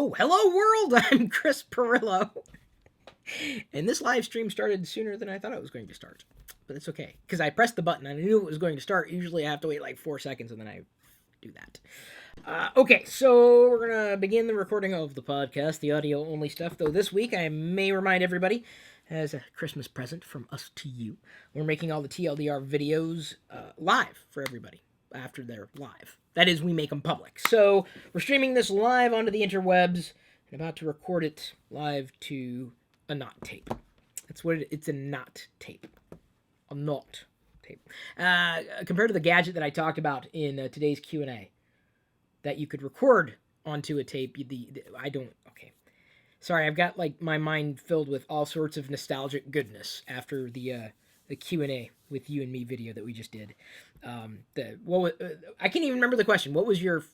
Oh, hello world! I'm Chris Pirillo. And this live stream started sooner than I thought it was going to start. But it's okay, because I pressed the button and I knew it was going to start. Usually I have to wait like 4 seconds and then I do that. Okay, so we're going to begin the recording of the podcast, the audio only stuff. Though this week I may remind everybody, as a Christmas present from us to you, we're making all the TLDR videos live for everybody after they're live. That is, we make them public. So we're streaming this live onto the interwebs and about to record it live to a knot tape. That's what it's a knot tape. A knot tape. Compared to the gadget that I talked about in today's Q&A, that you could record onto a tape, I don't... Okay. Sorry, I've got like my mind filled with all sorts of nostalgic goodness after the Q&A with you and me video that we just did. I can't even remember the question. What was your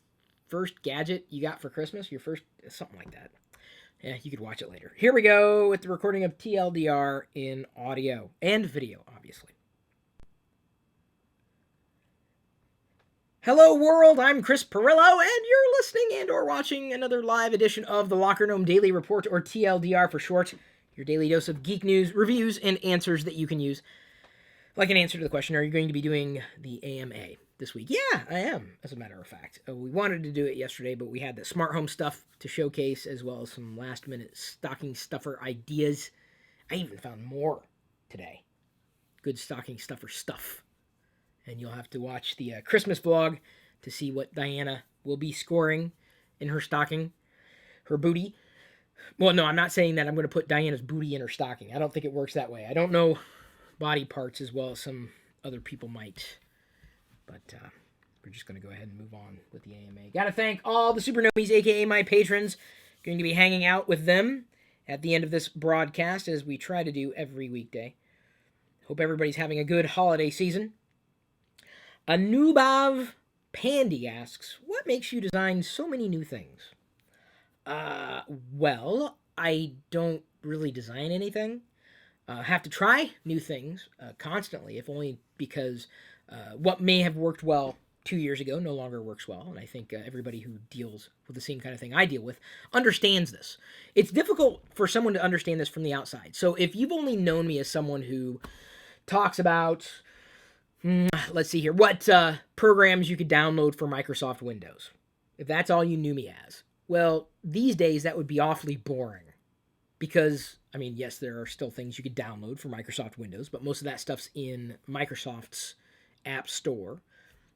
first gadget you got for Christmas? Your first... something like that. Yeah, you could watch it later. Here we go with the recording of TLDR in audio and video, obviously. Hello world, I'm Chris Pirillo, and you're listening and or watching another live edition of the LockerGnome Daily Report, or TLDR for short. Your daily dose of geek news, reviews, and answers that you can use. Like an answer to the question, are you going to be doing the AMA this week? Yeah, I am, as a matter of fact. We wanted to do it yesterday, but we had the smart home stuff to showcase, as well as some last-minute stocking stuffer ideas. I even found more today. Good stocking stuffer stuff. And you'll have to watch the Christmas vlog to see what Diana will be scoring in her stocking, her booty. Well, no, I'm not saying that I'm going to put Diana's booty in her stocking. I don't think it works that way. I don't know body parts as well as some other people might. But we're just going to go ahead and move on with the AMA. Got to thank all the Super Nomies, a.k.a. my patrons. Going to be hanging out with them at the end of this broadcast, as we try to do every weekday. Hope everybody's having a good holiday season. Anubav Pandy asks, what makes you design so many new things? Well, I don't really design anything. Have to try new things constantly, if only because what may have worked well 2 years ago no longer works well. And I think everybody who deals with the same kind of thing I deal with understands this. It's difficult for someone to understand this from the outside. So if you've only known me as someone who talks about... let's see here. What programs you could download for Microsoft Windows. If that's all you knew me as. Well, these days that would be awfully boring. Because, I mean, yes, there are still things you could download for Microsoft Windows, but most of that stuff's in Microsoft's App Store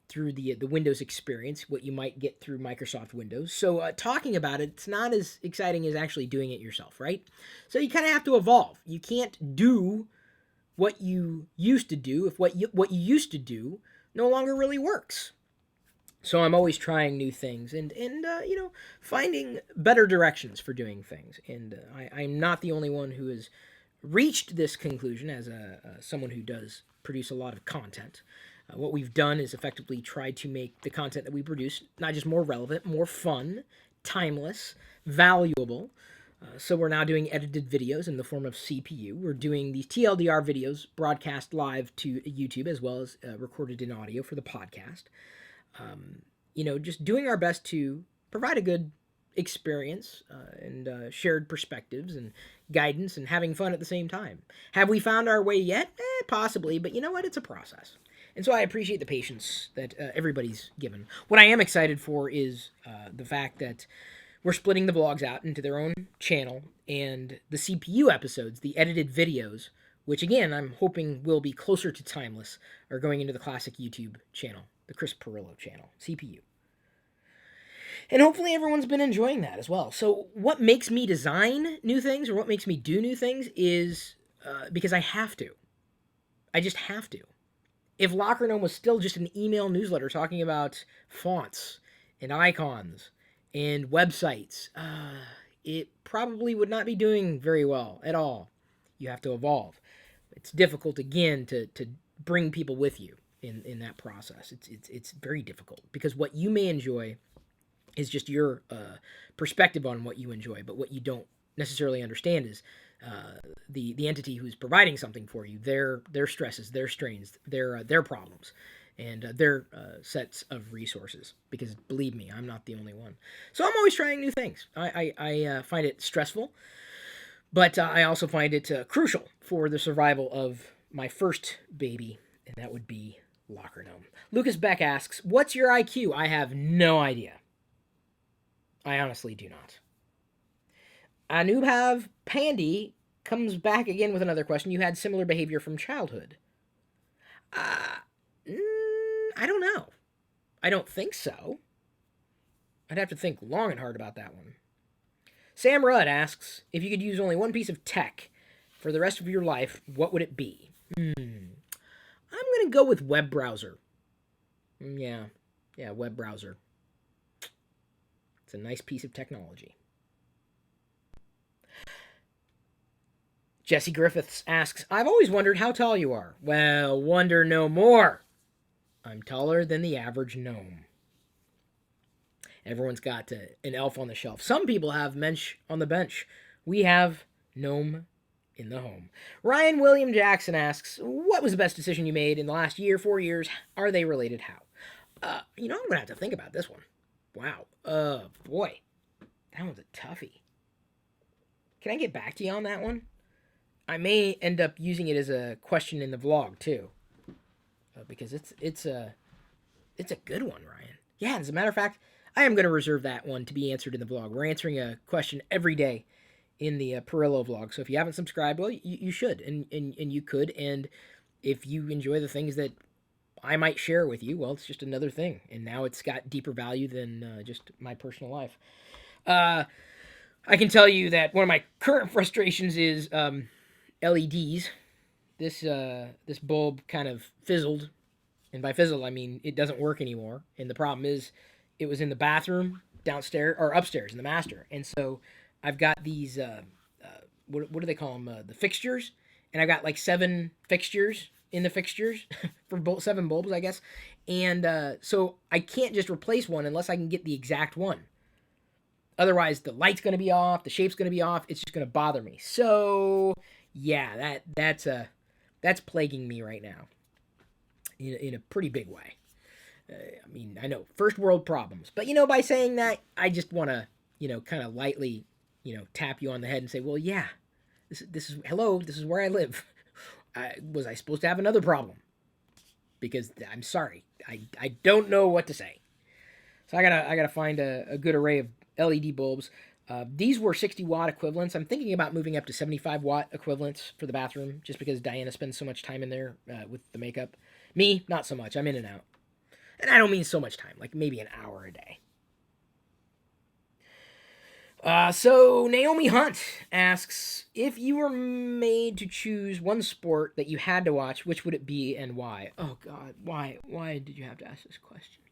through the Windows experience, what you might get through Microsoft Windows. So talking about it, it's not as exciting as actually doing it yourself, right? So you kind of have to evolve. You can't do what you used to do if what you used to do no longer really works. So I'm always trying new things and finding better directions for doing things. And I'm not the only one who has reached this conclusion as someone who does produce a lot of content. What we've done is effectively tried to make the content that we produce not just more relevant, more fun, timeless, valuable. So we're now doing edited videos in the form of CPU. We're doing these TLDR videos broadcast live to YouTube, as well as recorded in audio for the podcast. Just doing our best to provide a good experience and shared perspectives and guidance and having fun at the same time. Have we found our way yet? Possibly, but you know what? It's a process. And so I appreciate the patience that everybody's given. What I am excited for is the fact that we're splitting the vlogs out into their own channel, and the CPU episodes, the edited videos, which again I'm hoping will be closer to timeless, are going into the classic YouTube channel, the Chris Pirillo channel, CPU. And hopefully everyone's been enjoying that as well. So what makes me design new things, or what makes me do new things, is because I have to. I just have to. If LockerGnome was still just an email newsletter talking about fonts and icons and websites, it probably would not be doing very well at all. You have to evolve. It's difficult, again, to bring people with you in that process. It's very difficult, because what you may enjoy is just your perspective on what you enjoy, but what you don't necessarily understand is the entity who's providing something for you, their stresses, their strains, their problems. and their sets of resources. Because believe me, I'm not the only one. So I'm always trying new things. I find it stressful, but I also find it crucial for the survival of my first baby, and that would be LockerGnome. Lucas Beck asks, "What's your IQ?" I have no idea. I honestly do not. Anubhav Pandy comes back again with another question. You had similar behavior from childhood. Uh, I don't know. I don't think so. I'd have to think long and hard about that one. Sam Rudd asks, if you could use only one piece of tech for the rest of your life, what would it be? I'm going to go with web browser. Yeah, web browser. It's a nice piece of technology. Jesse Griffiths asks, I've always wondered how tall you are. Well, wonder no more. I'm taller than the average gnome. Everyone's got an elf on the shelf. Some people have mensch on the bench. We have gnome in the home. Ryan William Jackson asks, what was the best decision you made in the last year, 4 years? Are they related? How? I'm going to have to think about this one. Wow. Boy. That one's a toughie. Can I get back to you on that one? I may end up using it as a question in the vlog, too. Because it's a good one, Ryan. Yeah, as a matter of fact, I am going to reserve that one to be answered in the vlog. We're answering a question every day in the Pirillo vlog. So if you haven't subscribed, well, you should, and you could. And if you enjoy the things that I might share with you, well, it's just another thing. And now it's got deeper value than just my personal life. I can tell you that one of my current frustrations is LEDs. This bulb kind of fizzled. And by fizzle, I mean it doesn't work anymore. And the problem is it was in the bathroom downstairs or upstairs in the master. And so I've got these, what do they call them? The fixtures. And I've got like 7 fixtures in the fixtures for 7 bulbs, I guess. And so I can't just replace one unless I can get the exact one. Otherwise, the light's going to be off, the shape's going to be off. It's just going to bother me. So yeah, that's plaguing me right now in a pretty big way. I mean, I know, first world problems. But, by saying that, I just want to, kind of lightly, tap you on the head and say, well, yeah, this is where I live. Was I supposed to have another problem? Because I'm sorry. I don't know what to say. So I gotta find a good array of LED bulbs. These were 60-watt equivalents. I'm thinking about moving up to 75-watt equivalents for the bathroom, just because Diana spends so much time in there with the makeup. Me, not so much. I'm in and out. And I don't mean so much time, like maybe an hour a day. So Naomi Hunt asks, if you were made to choose one sport that you had to watch, which would it be and why? Oh God, why did you have to ask this question?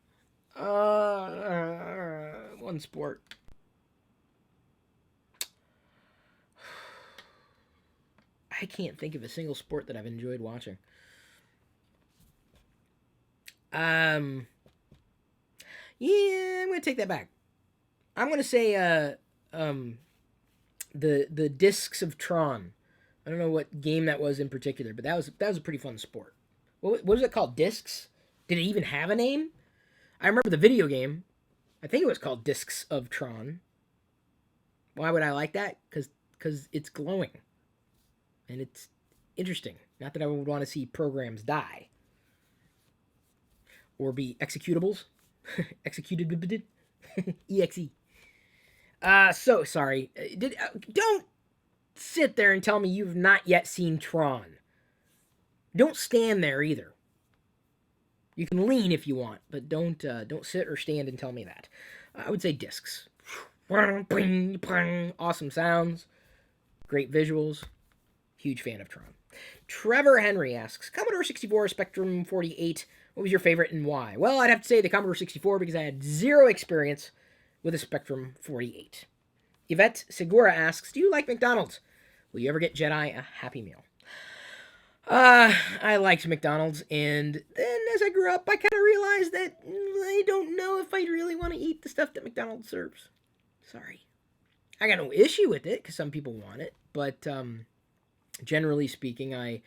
One sport. I can't think of a single sport that I've enjoyed watching. Yeah, I'm gonna take that back. I'm gonna say the Discs of Tron. I don't know what game that was in particular, but that was a pretty fun sport. What was it called? Discs? Did it even have a name? I remember the video game. I think it was called Discs of Tron. Why would I like that? Because it's glowing. And it's interesting. Not that I would want to see programs die. Or be executables. Executed. EXE. So sorry. Don't sit there and tell me you've not yet seen Tron. Don't stand there either. You can lean if you want, but don't sit or stand and tell me that. I would say discs. Awesome sounds. Great visuals. Huge fan of Tron. Trevor Henry asks, Commodore 64, Spectrum 48, what was your favorite and why? Well, I'd have to say the Commodore 64 because I had zero experience with a Spectrum 48. Yvette Segura asks, do you like McDonald's? Will you ever get Jedi a Happy Meal? I liked McDonald's, and then as I grew up, I kind of realized that I don't know if I'd really want to eat the stuff that McDonald's serves. Sorry. I got no issue with it, because some people want it, but, generally speaking, I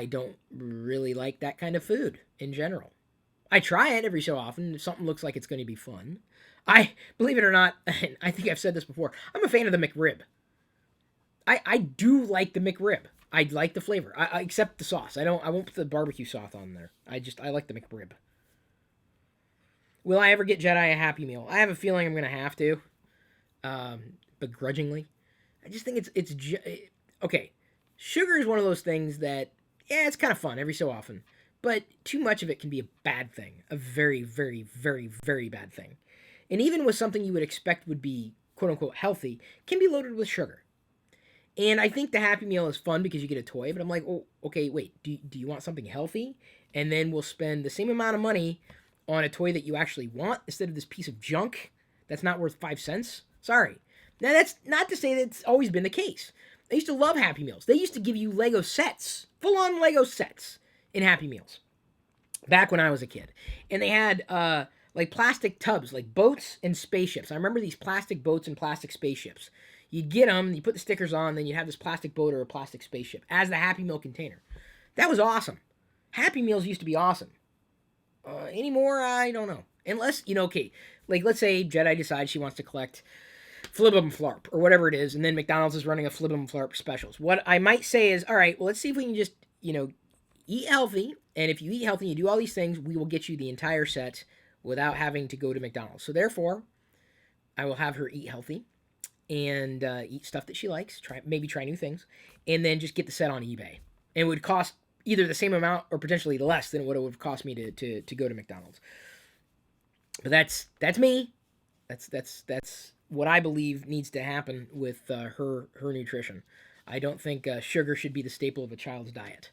don't really like that kind of food, in general. I try it every so often if something looks like it's going to be fun. I believe it or not, and I think I've said this before. I'm a fan of the McRib. I do like the McRib. I like the flavor. I except the sauce. I won't put the barbecue sauce on there. I like the McRib. Will I ever get Jedi a Happy Meal? I have a feeling I'm gonna have to, begrudgingly. I just think okay. Sugar is one of those things that it's kind of fun every so often, but too much of it can be a bad thing, a very, very, very, very bad thing. And even with something you would expect would be quote unquote healthy, can be loaded with sugar. And I think the Happy Meal is fun because you get a toy, but I'm like, oh, okay, wait, do you want something healthy? And then we'll spend the same amount of money on a toy that you actually want instead of this piece of junk that's not worth 5 cents? Sorry. Now, that's not to say that it's always been the case. I used to love Happy Meals. They used to give you Lego sets, full-on Lego sets in Happy Meals back when I was a kid. And they had like plastic tubs, like boats and spaceships. I remember these plastic boats and plastic spaceships. You'd get them, you put the stickers on, then you'd have this plastic boat or a plastic spaceship as the Happy Meal container. That was awesome. Happy Meals used to be awesome. Anymore, I don't know. Unless, okay, like let's say Jedi decides she wants to collect Flibbum Flarp or whatever it is, and then McDonald's is running a Flibbum Flarp specials. What I might say is, all right, well, let's see if we can just, eat healthy. And if you eat healthy and you do all these things, we will get you the entire set without having to go to McDonald's. So therefore, I will have her eat healthy and eat stuff that she likes, maybe try new things, and then just get the set on eBay. And it would cost either the same amount or potentially less than what it would cost me to go to McDonald's. But that's me. That's what I believe needs to happen with her nutrition. I don't think sugar should be the staple of a child's diet.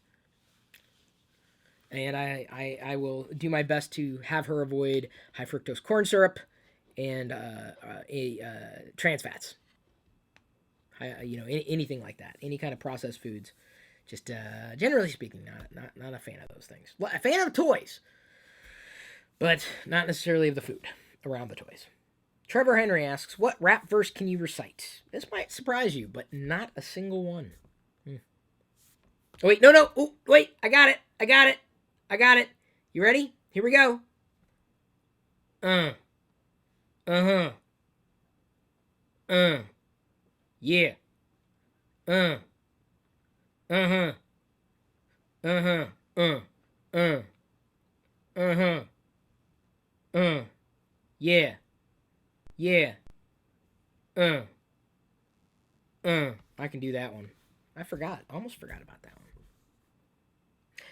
And I will do my best to have her avoid high fructose corn syrup and trans fats. Anything like that. Any kind of processed foods. Just generally speaking, not a fan of those things. A fan of toys, but not necessarily of the food around the toys. Trevor Henry asks, what rap verse can you recite? This might surprise you, but not a single one. Oh, wait, no. Oh, wait, I got it. You ready? Here we go. Yeah. Yeah. I can do that one. I almost forgot about that one.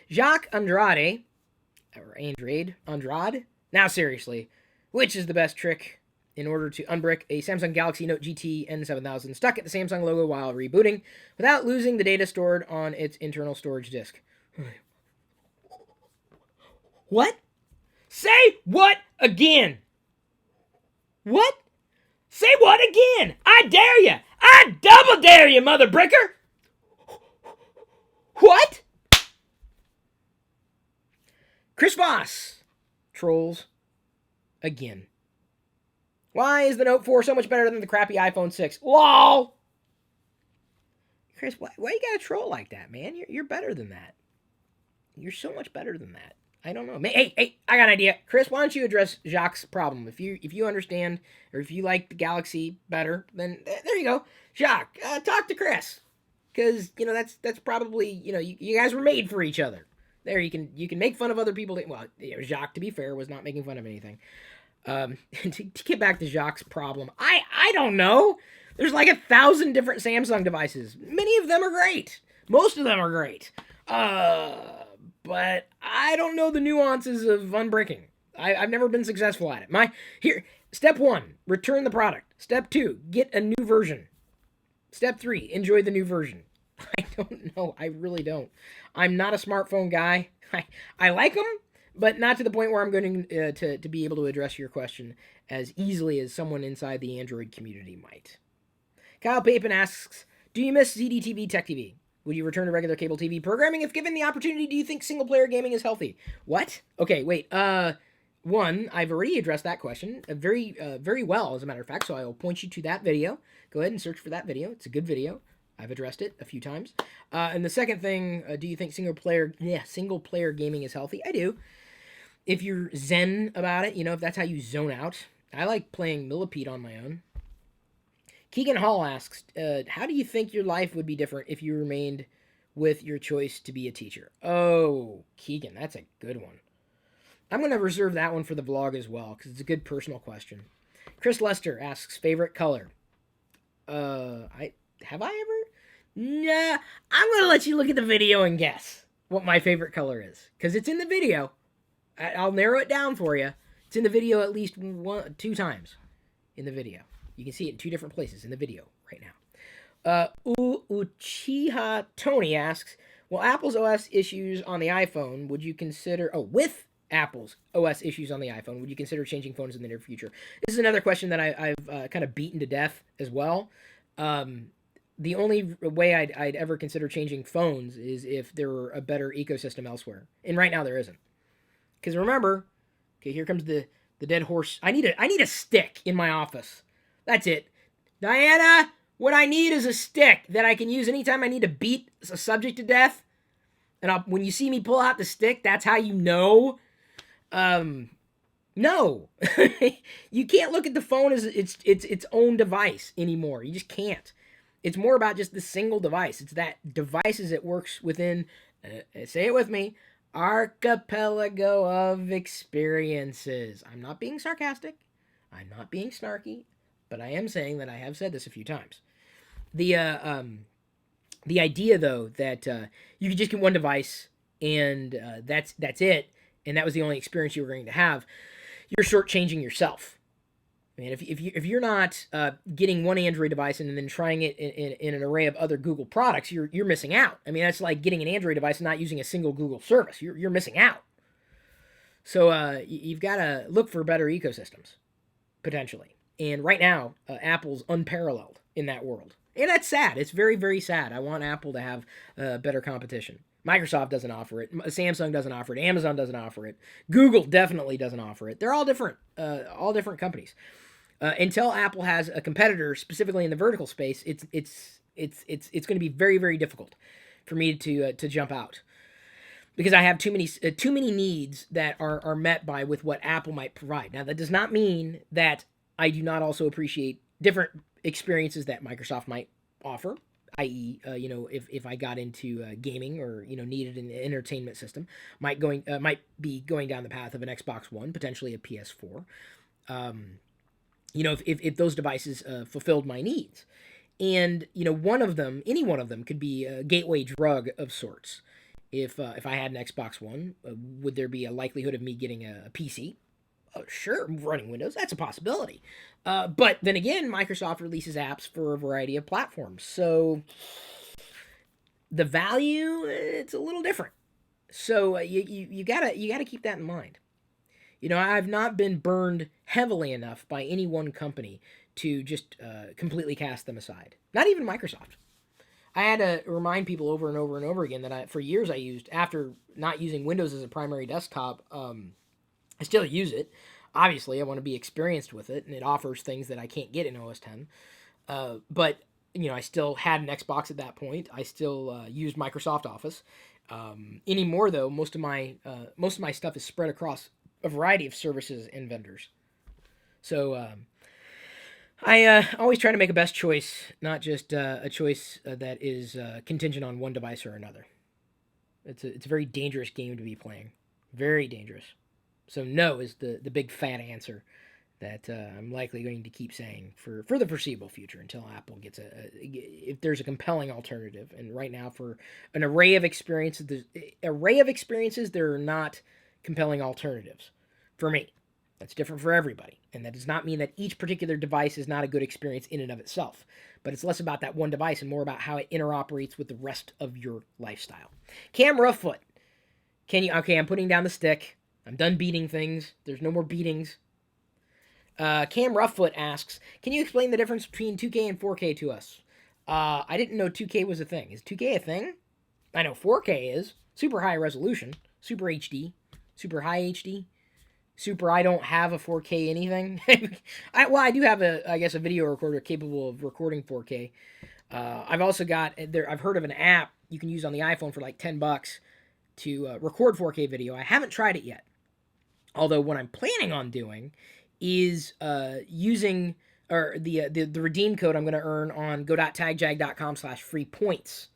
Jacques Andrade, or Andrade. Now seriously, which is the best trick in order to unbrick a Samsung Galaxy Note GT N7000 stuck at the Samsung logo while rebooting without losing the data stored on its internal storage disk? What? Say what again? What? Say what again? I dare you. I double dare you, mother bricker. What? Chris Voss trolls again. Why is the Note 4 so much better than the crappy iPhone 6? LOL! Chris, why you gotta troll like that, man? You're better than that. You're so much better than that. I don't know. Hey, I got an idea. Chris, why don't you address Jacques' problem? If you understand, or if you like the Galaxy better, then there you go. Jacques, talk to Chris. Because, that's probably, you guys were made for each other. There, you can make fun of other people. Well, Jacques, to be fair, was not making fun of anything. To get back to Jacques' problem, I don't know. There's like 1,000 different Samsung devices. Many of them are great. Most of them are great. But I don't know the nuances of unbricking. I've never been successful at it. Step 1, return the product. Step 2, get a new version. Step 3, enjoy the new version. I don't know. I really don't. I'm not a smartphone guy. I like them, but not to the point where I'm going to be able to address your question as easily as someone inside the Android community might. Kyle Papin asks, do you miss ZDTV Tech TV? Would you return to regular cable TV programming if given the opportunity? Do you think single-player gaming is healthy? What? Okay, wait. One, I've already addressed that question very well, as a matter of fact, so I will point you to that video. Go ahead and search for that video. It's a good video. I've addressed it a few times. And the second thing, do you think single-player gaming is healthy? I do. If you're zen about it, if that's how you zone out. I like playing Millipede on my own. Keegan Hall asks, how do you think your life would be different if you remained with your choice to be a teacher? Oh, Keegan, that's a good one. I'm going to reserve that one for the vlog as well because it's a good personal question. Chris Lester asks, favorite color? I have I ever? Nah, I'm going to let you look at the video and guess what my favorite color is because it's in the video. I'll narrow it down for you. It's in the video at least two times in the video. You can see it in two different places in the video right now. Uchiha Tony asks, well, Apple's OS issues on the iPhone, would you consider... Oh, with Apple's OS issues on the iPhone, would you consider changing phones in the near future? This is another question that I've kind of beaten to death as well. The only way I'd ever consider changing phones is if there were a better ecosystem elsewhere. And right now there isn't. Because remember, okay, here comes the dead horse. I need a stick in my office. That's it. Diana, what I need is a stick that I can use anytime I need to beat a subject to death. And when you see me pull out the stick, that's how you know. No. You can't look at the phone as its own device anymore. You just can't. It's more about just the single device. It's that devices it works within, say it with me, archipelago of experiences. I'm not being sarcastic. I'm not being snarky. But I am saying that I have said this a few times. The idea, though, that you could just get one device and that's it, and that was the only experience you were going to have, you're shortchanging yourself. I mean, if you're not getting one Android device and then trying it in an array of other Google products, you're missing out. I mean, that's like getting an Android device and not using a single Google service. You're missing out. So you've got to look for better ecosystems, potentially. And right now, Apple's unparalleled in that world. And that's sad. It's very, very sad. I want Apple to have better competition. Microsoft doesn't offer it. Samsung doesn't offer it. Amazon doesn't offer it. Google definitely doesn't offer it. They're all different companies. Until Apple has a competitor, specifically in the vertical space, it's going to be very, very difficult for me to jump out. Because I have too many needs that are met with what Apple might provide. Now, that does not mean that I do not also appreciate different experiences that Microsoft might offer, i.e., if I got into gaming or needed an entertainment system, might be going down the path of an Xbox One, potentially a PS4. If those devices fulfilled my needs, and any one of them could be a gateway drug of sorts. If I had an Xbox One, would there be a likelihood of me getting a PC? Sure, running Windows, that's a possibility. But then again, Microsoft releases apps for a variety of platforms. So the value, it's a little different. So you gotta keep that in mind. I've not been burned heavily enough by any one company to just completely cast them aside. Not even Microsoft. I had to remind people over and over and over again that for years I used, after not using Windows as a primary desktop, I still use it. Obviously, I want to be experienced with it, and it offers things that I can't get in OS X. But I still had an Xbox at that point. I still used Microsoft Office. Anymore, though, most of my stuff is spread across a variety of services and vendors. So I always try to make a best choice, not just a choice that is contingent on one device or another. It's a very dangerous game to be playing. Very dangerous. So no is the big fat answer that I'm likely going to keep saying for the foreseeable future until Apple gets if there's a compelling alternative. And right now, for an array of experiences, there are not compelling alternatives for me. That's different for everybody. And that does not mean that each particular device is not a good experience in and of itself. But it's less about that one device and more about how it interoperates with the rest of your lifestyle. Camera foot. Okay, I'm putting down the stick. I'm done beating things. There's no more beatings. Cam Roughfoot asks, can you explain the difference between 2K and 4K to us? I didn't know 2K was a thing. Is 2K a thing? I know 4K is. Super high resolution. Super HD. Super high HD. Super I don't have a 4K anything. I do have a video recorder capable of recording 4K. I've also got, I've heard of an app you can use on the iPhone for like $10 to record 4K video. I haven't tried it yet. Although what I'm planning on doing is using or the redeem code I'm going to earn on go.tagjag.com/free points.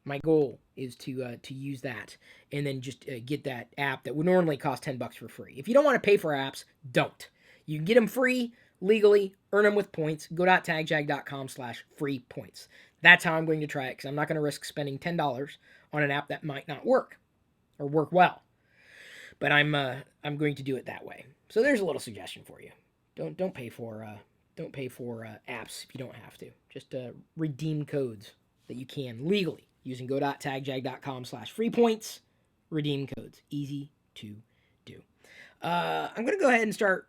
My goal is to use that and then just get that app that would normally cost $10 for free. If you don't want to pay for apps, don't. You can get them free legally, earn them with points. Go.tagjag.com/free points. That's how I'm going to try it because I'm not going to risk spending $10 on an app that might not work or work well. But I'm going to do it that way. So there's a little suggestion for you. Don't pay for apps if you don't have to. Just redeem codes that you can legally using go.tagjag.com/free points. Redeem codes, easy to do. I'm going to go ahead and start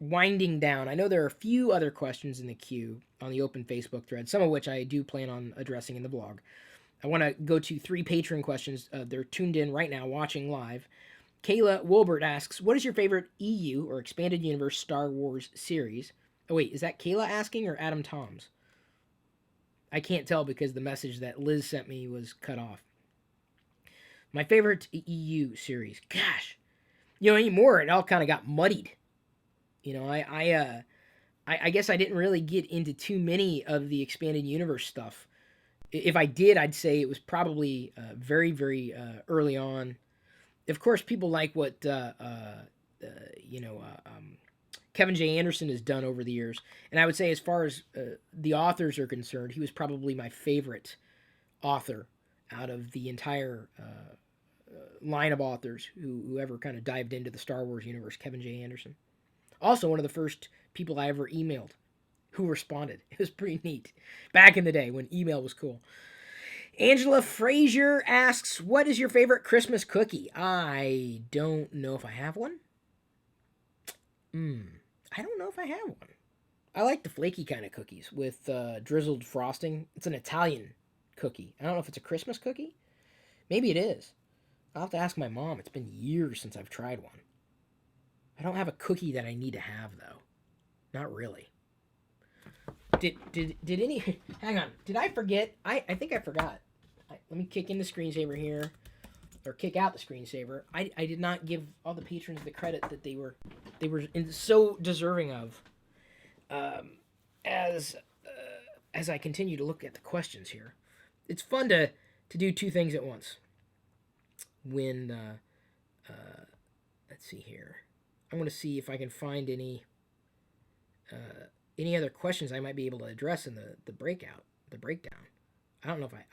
winding down. I know there are a few other questions in the queue on the open Facebook thread, some of which I do plan on addressing in the blog. I want to go to 3 Patreon questions. They're tuned in right now, watching live. Kayla Wilbert asks, what is your favorite EU or Expanded Universe Star Wars series? Oh, wait, is that Kayla asking or Adam Toms? I can't tell because the message that Liz sent me was cut off. My favorite EU series. Gosh. Anymore, it all kind of got muddied. I guess I didn't really get into too many of the Expanded Universe stuff. If I did, I'd say it was probably very, very early on. Of course, people like what Kevin J. Anderson has done over the years, and I would say, as far as the authors are concerned, he was probably my favorite author out of the entire line of authors who ever kind of dived into the Star Wars universe. Kevin J. Anderson, also one of the first people I ever emailed who responded. It was pretty neat back in the day when email was cool. Angela Frazier asks, what is your favorite Christmas cookie? I don't know if I have one. I don't know if I have one. I like the flaky kind of cookies with drizzled frosting. It's an Italian cookie. I don't know if it's a Christmas cookie. Maybe it is. I'll have to ask my mom. It's been years since I've tried one. I don't have a cookie that I need to have, though. Not really. Did any... Hang on. Did I forget? I think I forgot. Let me kick in the screensaver here. Or kick out the screensaver. I did not give all the patrons the credit that they were so deserving of. As I continue to look at the questions here. It's fun to do 2 things at once. When... let's see here. I want to see if I can find any other questions I might be able to address in the breakdown. I don't know if I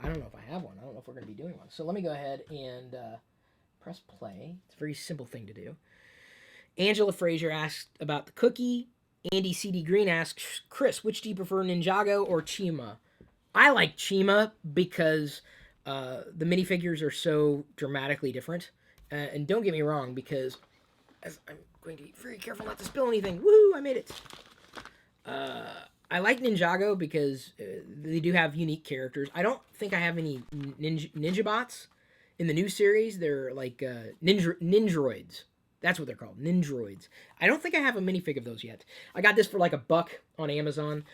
have one. I don't know if we're going to be doing one. So let me go ahead and press play. It's a very simple thing to do. Angela Frazier asked about the cookie. Andy CD Green asks, Chris, which do you prefer, Ninjago or Chima? I like Chima because the minifigures are so dramatically different. And don't get me wrong, because as I'm going to be very careful not to spill anything. Woohoo! I made it. I like Ninjago because they do have unique characters. I don't think I have any ninja bots in the new series. They're like ninjroids. That's what they're called, ninjroids. I don't think I have a minifig of those yet. I got this for like $1 on Amazon.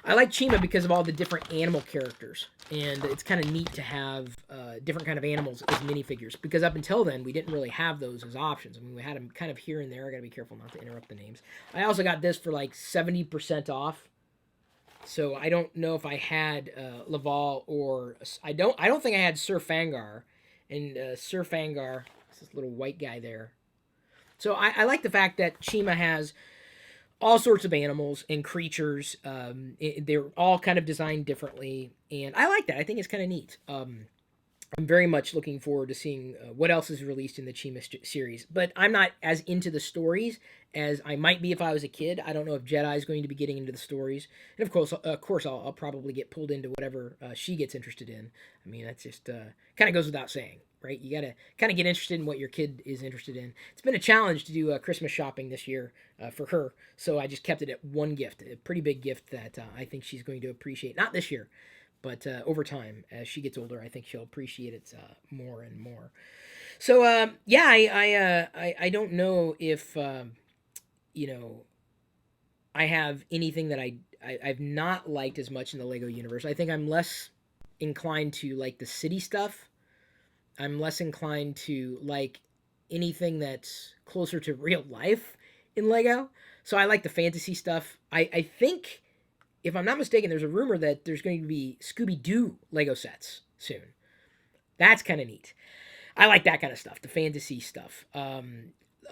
I like Chima because of all the different animal characters, and it's kind of neat to have different kind of animals as minifigures, because up until then we didn't really have those as options. I mean, we had them kind of here and there. I gotta be careful not to interrupt the names. I also got this for like 70% off. So I don't know if I had Laval or I don't think I had Sir Fangar, and Sir Fangar is this little white guy there. So I like the fact that Chima has all sorts of animals and creatures. They're all kind of designed differently, and I like that. I think it's kind of neat. I'm very much looking forward to seeing what else is released in the Chima series. But I'm not as into the stories as I might be if I was a kid. I don't know if Jedi is going to be getting into the stories. And of course, I'll probably get pulled into whatever she gets interested in. I mean, that's just kind of goes without saying, right? You got to kind of get interested in what your kid is interested in. It's been a challenge to do Christmas shopping this year for her. So I just kept it at one gift, a pretty big gift that I think she's going to appreciate. Not this year, but over time, as she gets older, I think she'll appreciate it more and more. So yeah, I don't know if I have anything that I've not liked as much in the Lego universe. I think I'm less inclined to like the city stuff. I'm less inclined to like anything that's closer to real life in Lego. So I like the fantasy stuff. I think, if I'm not mistaken, there's a rumor that there's going to be Scooby-Doo Lego sets soon. That's kind of neat. I like that kind of stuff, the fantasy stuff.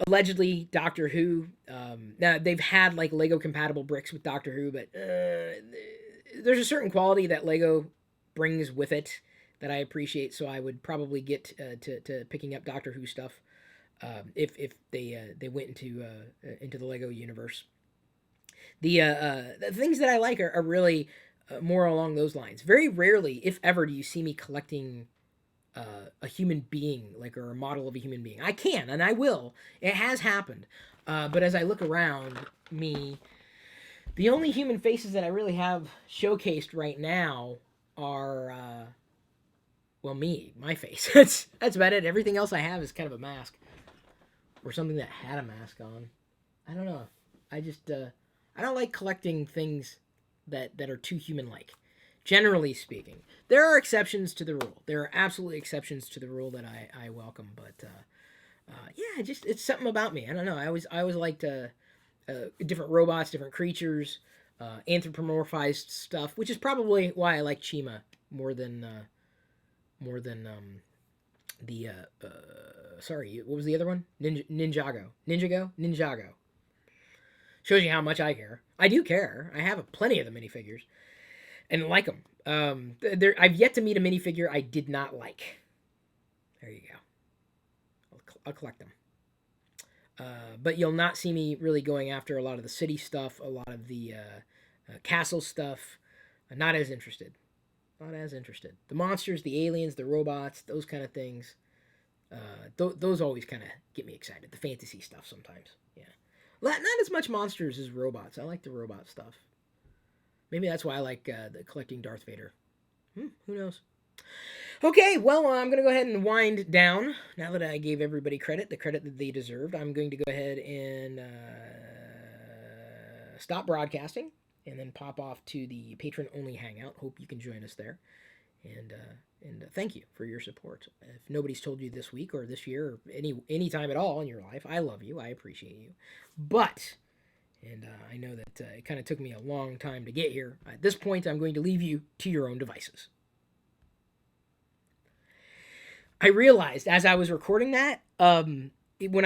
Allegedly, Doctor Who. Now, they've had like Lego compatible bricks with Doctor Who, but there's a certain quality that Lego brings with it that I appreciate. So I would probably get to picking up Doctor Who stuff if they went into the Lego universe. The things that I like are really more along those lines. Very rarely, if ever, do you see me collecting a human being, like, or a model of a human being. I can, and I will. It has happened. But as I look around me, the only human faces that I really have showcased right now are, well, my face. That's about it. Everything else I have is kind of a mask. Or something that had a mask on. I don't know. I just, I don't like collecting things that are too human-like. Generally speaking, there are exceptions to the rule. There are absolutely exceptions to the rule that I welcome. But yeah, it's something about me. I don't know. I always liked different robots, different creatures, anthropomorphized stuff, which is probably why I like Chima more than the sorry, what was the other one? Ninjago. Shows you how much I care. I do care. I have plenty of the minifigures and like them. I've yet to meet a minifigure I did not like. There you go. I'll collect them. But you'll not see me really going after a lot of the city stuff, a lot of the castle stuff. Not as interested. Not as interested. The monsters, the aliens, the robots, those kind of things. Those always kind of get me excited. The fantasy stuff sometimes. Yeah. Not as much monsters as robots. I like the robot stuff. Maybe that's why I like the collecting Darth Vader. Who knows? Okay, well, I'm going to go ahead and wind down. Now that I gave everybody the credit that they deserved, I'm going to go ahead and stop broadcasting and then pop off to the patron-only hangout. Hope you can join us there. And thank you for your support. If nobody's told you this week or this year or any time at all in your life, I love you. I appreciate you. But... And I know that it kind of took me a long time to get here. At this point, I'm going to leave you to your own devices. I realized as I was recording that, when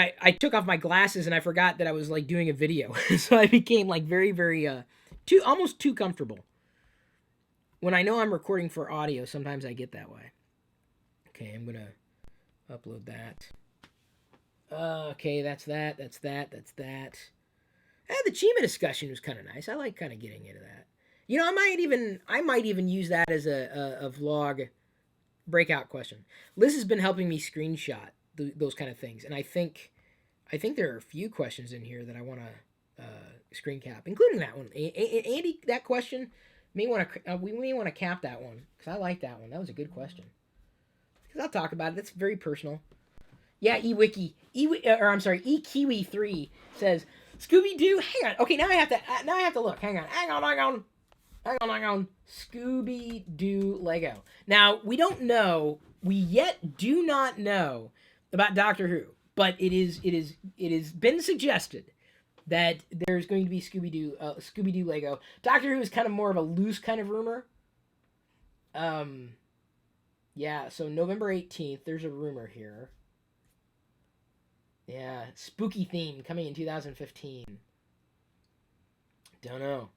I took off my glasses and I forgot that I was like doing a video. So I became like very, very, almost too comfortable. When I know I'm recording for audio, sometimes I get that way. Okay, I'm going to upload that. Okay, that's that. The Chima discussion was kind of nice. I like kind of getting into that. You know, I might even use that as a vlog breakout question. Liz has been helping me screenshot those kind of things, and I think there are a few questions in here that I want to screen cap, including that one. Andy, that question we may want to cap that one because I like that one. That was a good question. Because I'll talk about it. It's very personal. Yeah, eKiwi3 says. Scooby-Doo, hang on. Okay, now I have to look. Hang on. Scooby-Doo Lego. Now, we yet do not know about Doctor Who, but it has been suggested that there's going to be Scooby-Doo Lego. Doctor Who is kind of more of a loose kind of rumor. Yeah, so November 18th, there's a rumor here. Yeah, spooky theme coming in 2015. Don't know.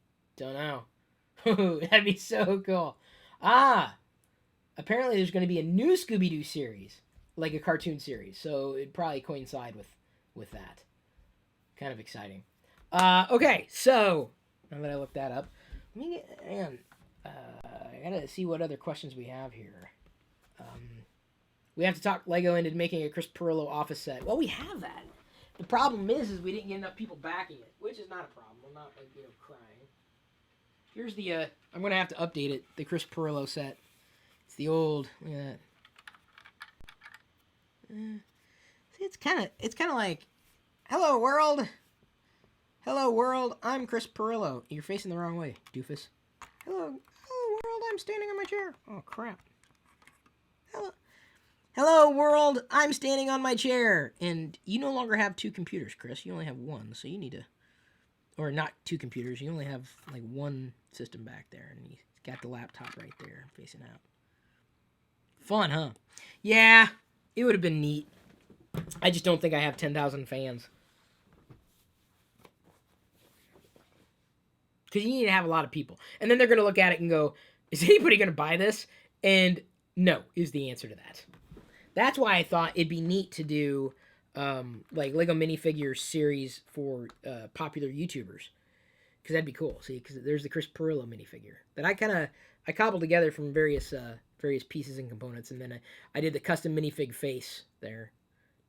That'd be so cool. Apparently there's going to be a new Scooby-Doo series, like a cartoon series, so it'd probably coincide with that. Kind of exciting. Okay, so now that I looked that up, I gotta see what other questions we have here. We have to talk Lego into making a Chris Pirillo office set. Well, we have that. The problem is we didn't get enough people backing it, which is not a problem. I'm not, crying. Here's the, I'm going to have to update it, the Chris Pirillo set. It's the old, look at that. See, it's kind of like, hello, world. Hello, world. I'm Chris Pirillo. You're facing the wrong way, doofus. Hello, world. I'm standing on my chair. Oh, crap. Hello, world. I'm standing on my chair. And you no longer have two computers, Chris. You only have one. So you need to... Or not two computers. You only have, like, one system back there. And he's got the laptop right there facing out. Fun, huh? Yeah, it would have been neat. I just don't think I have 10,000 fans. Because you need to have a lot of people. And then they're going to look at it and go, is anybody going to buy this? And no is the answer to that. That's why I thought it'd be neat to do like Lego minifigure series for popular YouTubers. Because that'd be cool. See, because there's the Chris Pirillo minifigure that I cobbled together from various pieces and components. And then I did the custom minifig face there.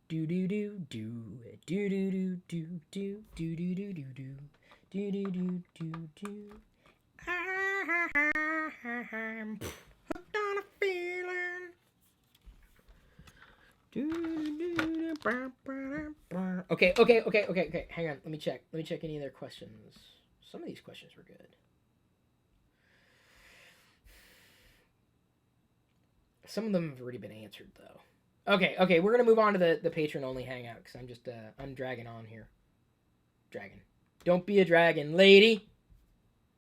Do do do do do do do do do do do do do do. Do do do do do. I'm hooked on a feeling. Okay. Hang on. Let me check. Let me check any other questions. Some of these questions were good. Some of them have already been answered though. Okay. We're gonna move on to the patron only hangout because I'm dragging on here. Dragon. Don't be a dragon, lady.